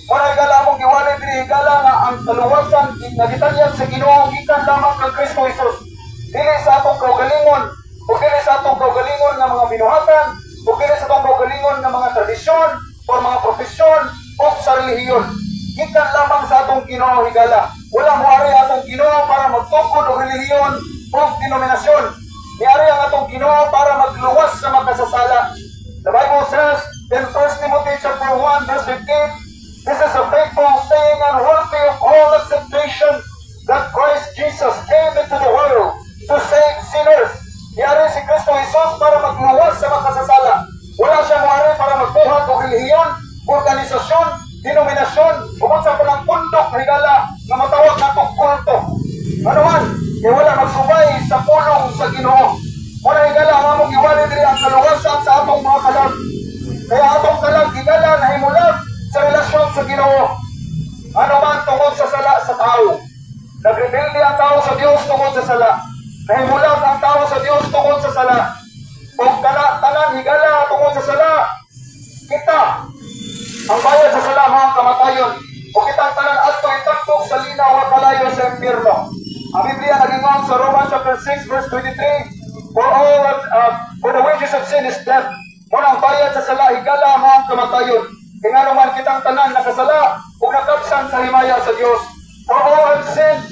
Muna higala mong giwalay diri higala nga ang kaluwasan nga gitalyan sa Ginoo gikan lamang kang Kristo Jesus. Dili sa atong kaugalingon, o dili sa atong kaugalingon nga mga binuhatan, o dili sa atong kaugalingon nga mga tradisyon o mga profesyon o sa relihiyon. Gikan lamang sa atong Ginoo higala. Wala mo ari atong Ginoo para magtukod og relihiyon o denominasyon. Niari ang atong Ginoo para magluwas sa makasasala. The Bible says in 1 Timothy chapter 1 verse 15, this is a faithful saying and worthy of all acceptation that Christ Jesus came into the world to save sinners. Niari si Kristo Jesus para magluwas sa makasasala. Wala siyang wari para magbuhat o relihiyon, organisasyon, denominasyon, bukod sa panang pundok na higala na matawag na itong kulto. Ano man, kaya wala magsubay sa pulong sa Ginoo. Wala higala ang among iwali diri ang kaluwasan sa atong mga kalag. Kaya atong kalag higala na himulag sa relasyon sa Ginoo. Ano man tungkol sa sala sa tao. Nagrebelde ang tao sa Dios tungkol sa sala. Nahimulag ang tao sa Dios tungkol sa sala. O tanan higala tungkol sa sala. Kita ang bayad sa sala mga kamatayon. O kitang tanan adto itaktok sa linaw at kalayo sa impyerno. Ang Biblia nagingon sa Romans chapter 6 verse 23, for the wages of sin is death. Munang bayad sa sala higala mga kamatayon. Kaya naman kitang tanan nakasala o nakapsan sa himaya sa Dios. For all have sinned